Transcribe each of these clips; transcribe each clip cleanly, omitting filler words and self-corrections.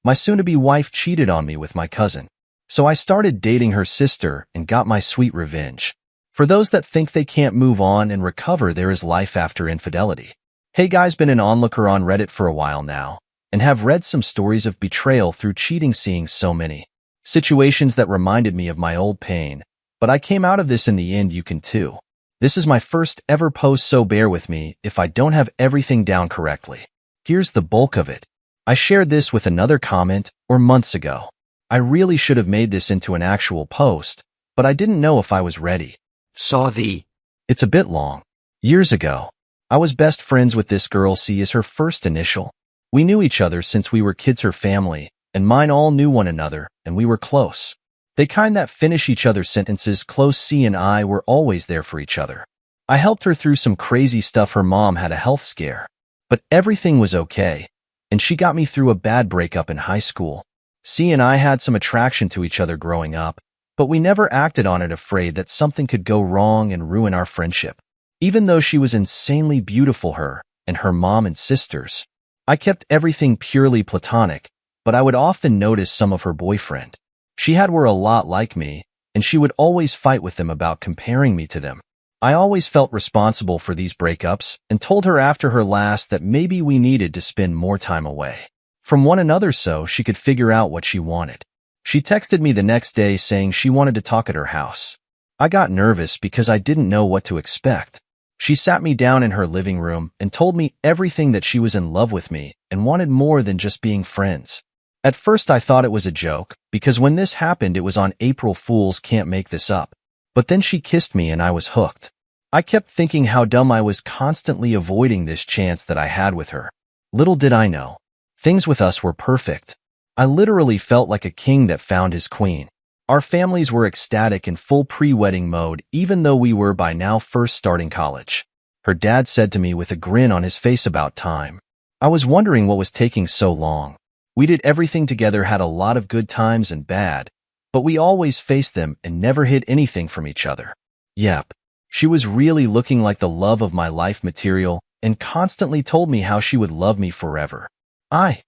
My soon-to-be wife cheated on me with my cousin. So I started dating her sister and got my sweet revenge. For those that think they can't move on and recover, there is life after infidelity. Hey guys, been an onlooker on Reddit for a while now, and have read some stories of betrayal through cheating, seeing so many situations that reminded me of my old pain. But I came out of this in the end, you can too. This is my first ever post, so bear with me if I don't have everything down correctly. Here's the bulk of it. I shared this with another comment or months ago. I really should have made this into an actual post, but I didn't know if I was ready. It's a bit long. Years ago, I was best friends with this girl. C is her first initial. We knew each other since we were kids. Her family and mine all knew one another, and we were close. They kind that finish each other's sentences close. C and I were always there for each other. I helped her through some crazy stuff. Her mom had a health scare, but everything was okay, and she got me through a bad breakup in high school. C and I had some attraction to each other growing up, but we never acted on it, afraid that something could go wrong and ruin our friendship. Even though she was insanely beautiful, her and her mom and sisters, I kept everything purely platonic, but I would often notice some of her boyfriend she had were a lot like me, and she would always fight with them about comparing me to them. I always felt responsible for these breakups and told her after her last that maybe we needed to spend more time away from one another so she could figure out what she wanted. She texted me the next day saying she wanted to talk at her house. I got nervous because I didn't know what to expect. She sat me down in her living room and told me everything, that she was in love with me and wanted more than just being friends. At first I thought it was a joke, because when this happened it was on April Fool's, can't make this up. But then she kissed me and I was hooked. I kept thinking how dumb I was, constantly avoiding this chance that I had with her. Little did I know, things with us were perfect. I literally felt like a king that found his queen. Our families were ecstatic in full pre-wedding mode, even though we were by now first starting college. Her dad said to me with a grin on his face, about time. I was wondering what was taking so long. We did everything together, had a lot of good times and bad, but we always faced them and never hid anything from each other. Yep, she was really looking like the love of my life material and constantly told me how she would love me forever. I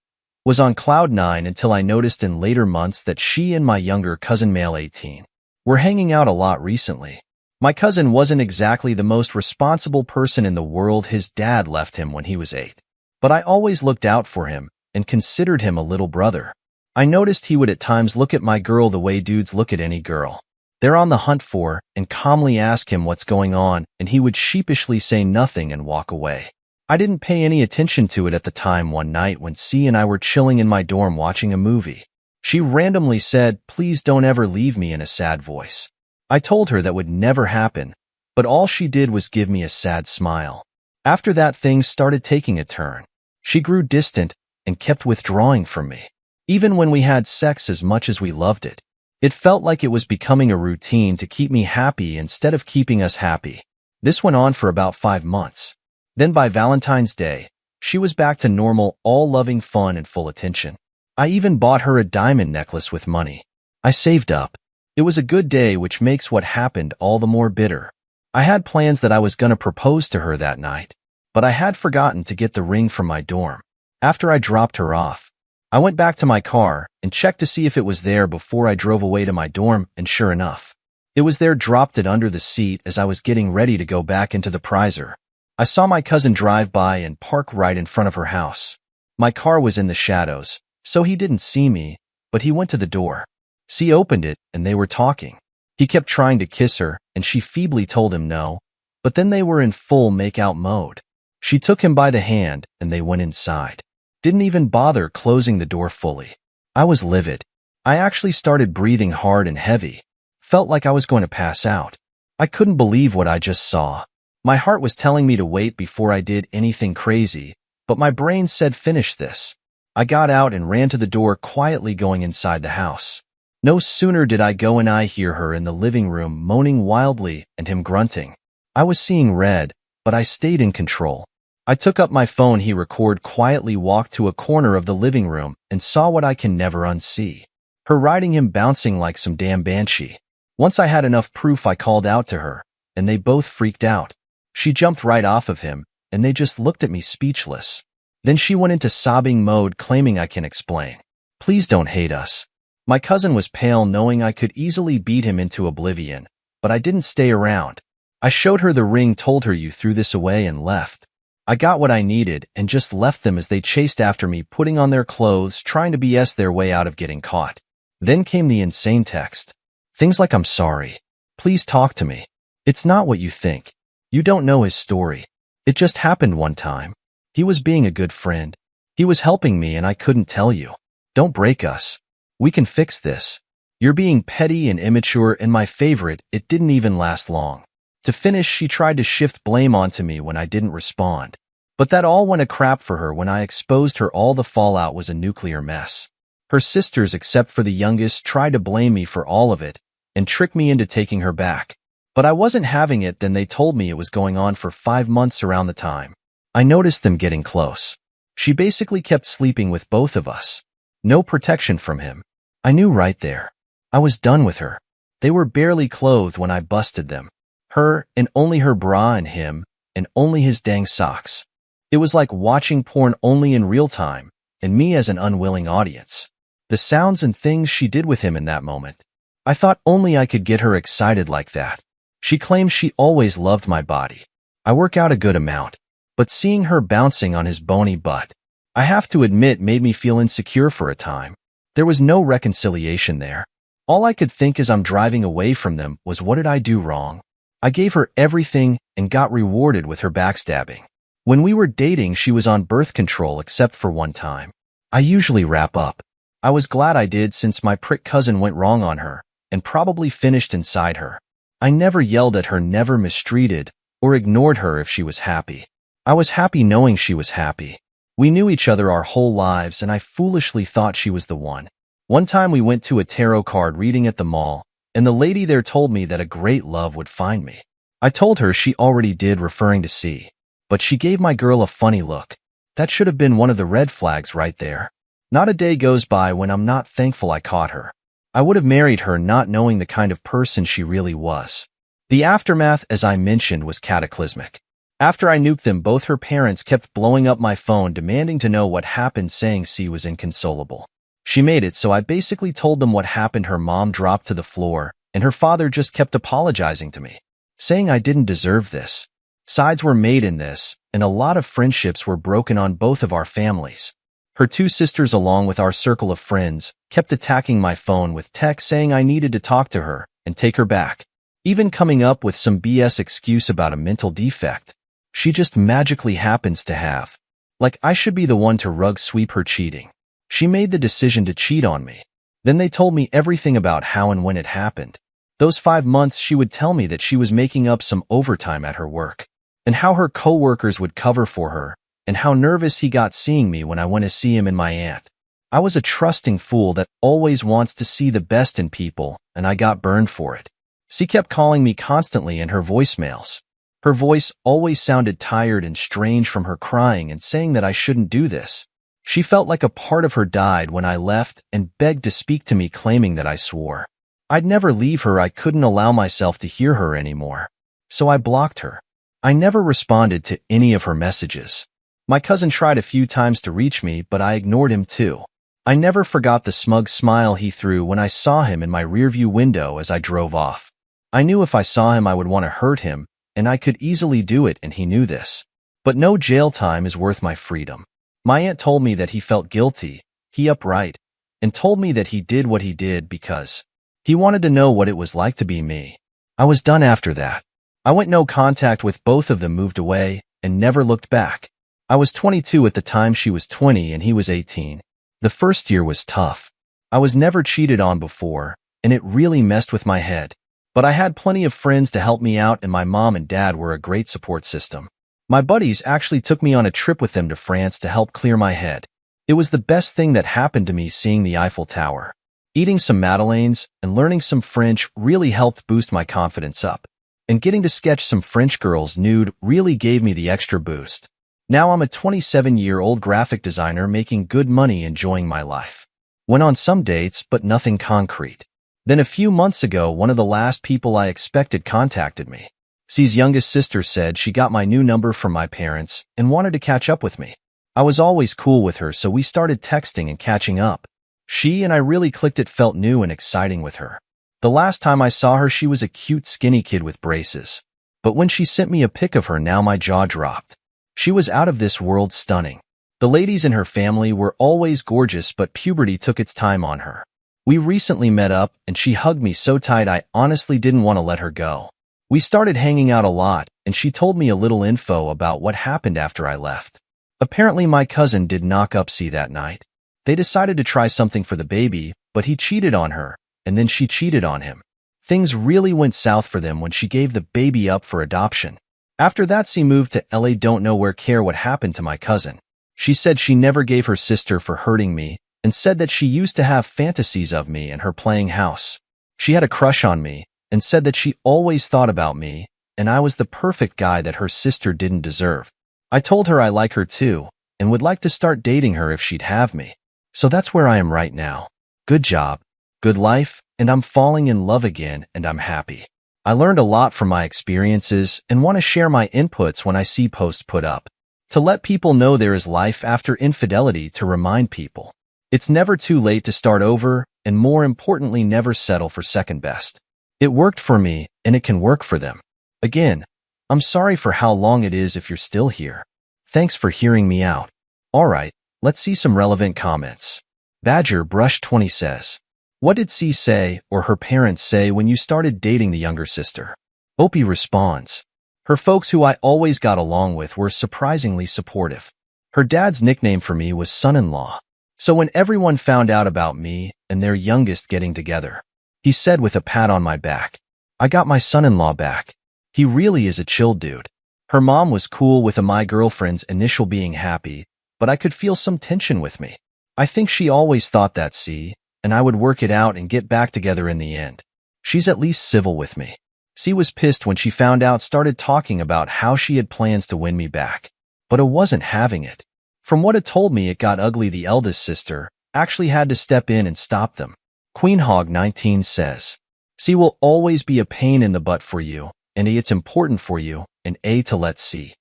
was on cloud nine until I noticed in later months that she and my younger cousin, male 18, were hanging out a lot recently. My cousin wasn't exactly the most responsible person in the world. His dad left him when he was 8. But I always looked out for him and considered him a little brother. I noticed he would at times look at my girl the way dudes look at any girl they're on the hunt for, and calmly ask him what's going on, and he would sheepishly say nothing and walk away. I didn't pay any attention to it at the time. One night when C and I were chilling in my dorm watching a movie, she randomly said, "Please don't ever leave me," in a sad voice. I told her that would never happen, but all she did was give me a sad smile. After that, things started taking a turn. She grew distant and kept withdrawing from me. Even when we had sex, as much as we loved it, it felt like it was becoming a routine to keep me happy instead of keeping us happy. This went on for about 5 months. Then by Valentine's Day, she was back to normal, all loving, fun, and full attention. I even bought her a diamond necklace with money I saved up. It was a good day, which makes what happened all the more bitter. I had plans that I was going to propose to her that night, but I had forgotten to get the ring from my dorm. After I dropped her off, I went back to my car and checked to see if it was there before I drove away to my dorm, and sure enough, it was there. Dropped it under the seat as I was getting ready to go back into the Prizer. I saw my cousin drive by and park right in front of her house. My car was in the shadows, so he didn't see me, but he went to the door. C opened it, and they were talking. He kept trying to kiss her, and she feebly told him no, but then they were in full make-out mode. She took him by the hand, and they went inside. Didn't even bother closing the door fully. I was livid. I actually started breathing hard and heavy. Felt like I was going to pass out. I couldn't believe what I just saw. My heart was telling me to wait before I did anything crazy, but my brain said finish this. I got out and ran to the door, quietly going inside the house. No sooner did I go in, I hear her in the living room moaning wildly and him grunting. I was seeing red, but I stayed in control. I took up my phone. He record quietly walked to a corner of the living room and saw what I can never unsee. Her riding him, bouncing like some damn banshee. Once I had enough proof, I called out to her, and they both freaked out. She jumped right off of him, and they just looked at me speechless. Then she went into sobbing mode, claiming I can explain. Please don't hate us. My cousin was pale, knowing I could easily beat him into oblivion, but I didn't stay around. I showed her the ring, told her you threw this away, and left. I got what I needed and just left them as they chased after me, putting on their clothes, trying to BS their way out of getting caught. Then came the insane text. Things like, "I'm sorry. Please talk to me. It's not what you think. You don't know his story. It just happened one time. He was being a good friend. He was helping me and I couldn't tell you. Don't break us. We can fix this. You're being petty and immature," and my favorite, it didn't even last long. To finish, she tried to shift blame onto me when I didn't respond. But that all went a crap for her when I exposed her. All the fallout was a nuclear mess. Her sisters, except for the youngest, tried to blame me for all of it and trick me into taking her back. But I wasn't having it. Then they told me it was going on for 5 months. Around the time I noticed them getting close, she basically kept sleeping with both of us. No protection from him. I knew right there. I was done with her. They were barely clothed when I busted them. Her, and only her bra, and him, and only his dang socks. It was like watching porn, only in real time, and me as an unwilling audience. The sounds and things she did with him in that moment. I thought only I could get her excited like that. She claims she always loved my body. I work out a good amount, but seeing her bouncing on his bony butt, I have to admit, made me feel insecure for a time. There was no reconciliation there. All I could think as I'm driving away from them was, what did I do wrong? I gave her everything and got rewarded with her backstabbing. When we were dating, she was on birth control except for one time. I usually wrap up. I was glad I did, since my prick cousin went wrong on her and probably finished inside her. I never yelled at her, never mistreated or ignored her if she was happy. I was happy knowing she was happy. We knew each other our whole lives, and I foolishly thought she was the one. One time we went to a tarot card reading at the mall, and the lady there told me that a great love would find me. I told her she already did, referring to C, but she gave my girl a funny look. That should have been one of the red flags right there. Not a day goes by when I'm not thankful I caught her. I would have married her not knowing the kind of person she really was. The aftermath, as I mentioned, was cataclysmic. After I nuked them both, her parents kept blowing up my phone demanding to know what happened, saying C was inconsolable. She made it, so I basically told them what happened. Her mom dropped to the floor, and her father just kept apologizing to me, saying I didn't deserve this. Sides were made in this, and a lot of friendships were broken on both of our families. Her 2 sisters, along with our circle of friends, kept attacking my phone with texts saying I needed to talk to her and take her back, even coming up with some BS excuse about a mental defect she just magically happens to have. Like I should be the one to rug sweep her cheating. She made the decision to cheat on me. Then they told me everything about how and when it happened. Those 5 months, she would tell me that she was making up some overtime at her work, and how her coworkers would cover for her, and how nervous he got seeing me when I went to see him and my aunt. I was a trusting fool that always wants to see the best in people, and I got burned for it. She kept calling me constantly in her voicemails. Her voice always sounded tired and strange from her crying and saying that I shouldn't do this. She felt like a part of her died when I left and begged to speak to me, claiming that I swore I'd never leave her. I couldn't allow myself to hear her anymore, so I blocked her. I never responded to any of her messages. My cousin tried a few times to reach me, but I ignored him too. I never forgot the smug smile he threw when I saw him in my rearview window as I drove off. I knew if I saw him I would want to hurt him, and I could easily do it, and he knew this. But no jail time is worth my freedom. My aunt told me that he felt guilty, he upright, and told me that he did what he did because he wanted to know what it was like to be me. I was done after that. I went no contact with both of them, moved away, and never looked back. I was 22 at the time, she was 20, and he was 18. The first year was tough. I was never cheated on before, and it really messed with my head. But I had plenty of friends to help me out, and my mom and dad were a great support system. My buddies actually took me on a trip with them to France to help clear my head. It was the best thing that happened to me. Seeing the Eiffel Tower, eating some madeleines, and learning some French really helped boost my confidence up. And getting to sketch some French girls nude really gave me the extra boost. Now I'm a 27-year-old graphic designer making good money, enjoying my life. Went on some dates, but nothing concrete. Then a few months ago, one of the last people I expected contacted me. C's youngest sister said she got my new number from my parents and wanted to catch up with me. I was always cool with her, so we started texting and catching up. She and I really clicked. It felt new and exciting with her. The last time I saw her, she was a cute, skinny kid with braces. But when she sent me a pic of her, now my jaw dropped. She was out of this world stunning. The ladies in her family were always gorgeous, but puberty took its time on her. We recently met up, and she hugged me so tight I honestly didn't want to let her go. We started hanging out a lot, and she told me a little info about what happened after I left. Apparently my cousin did knock up C that night. They decided to try something for the baby, but he cheated on her, and then she cheated on him. Things really went south for them when she gave the baby up for adoption. After that, C moved to LA. Don't know where. Care what happened to my cousin. She said she never gave her sister for hurting me, and said that she used to have fantasies of me and her playing house. She had a crush on me, and said that she always thought about me, and I was the perfect guy that her sister didn't deserve. I told her I like her too, and would like to start dating her if she'd have me. So that's where I am right now. Good job, good life, and I'm falling in love again, and I'm happy. I learned a lot from my experiences and want to share my inputs when I see posts put up. To let people know there is life after infidelity, to remind people it's never too late to start over, and more importantly, never settle for second best. It worked for me, and it can work for them. Again, I'm sorry for how long it is if you're still here. Thanks for hearing me out. Alright, let's see some relevant comments. Badger Brush 20 says, what did C say or her parents say when you started dating the younger sister? Opie responds, her folks, who I always got along with, were surprisingly supportive. Her dad's nickname for me was son-in-law. So when everyone found out about me and their youngest getting together, he said with a pat on my back, I got my son-in-law back. He really is a chill dude. Her mom was cool with my girlfriend's initial being happy, but I could feel some tension with me. I think she always thought that C and I would work it out and get back together in the end. She's at least civil with me. C was pissed when she found out, started talking about how she had plans to win me back. But I wasn't having it. From what it told me, it got ugly. The eldest sister actually had to step in and stop them. QueenHog19 says, C will always be a pain in the butt for you, and A, it's important for you, and A, to let C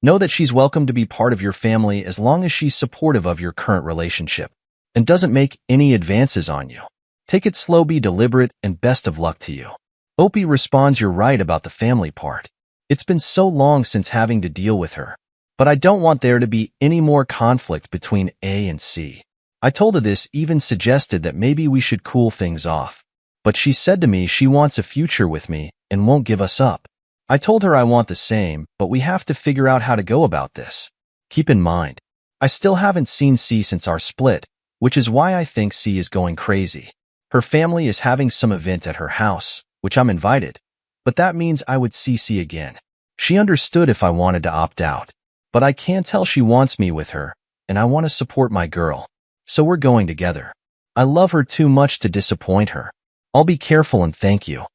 know that she's welcome to be part of your family as long as she's supportive of your current relationship and doesn't make any advances on you. Take it slow, be deliberate, and best of luck to you. Opie responds, you're right about the family part. It's been so long since having to deal with her, but I don't want there to be any more conflict between A and C. I told her this, even suggested that maybe we should cool things off. But she said to me she wants a future with me and won't give us up. I told her I want the same, but we have to figure out how to go about this. Keep in mind, I still haven't seen C since our split, which is why I think C is going crazy. Her family is having some event at her house, which I'm invited, but that means I would see C again. She understood if I wanted to opt out, but I can tell she wants me with her, and I want to support my girl. So we're going together. I love her too much to disappoint her. I'll be careful and thank you.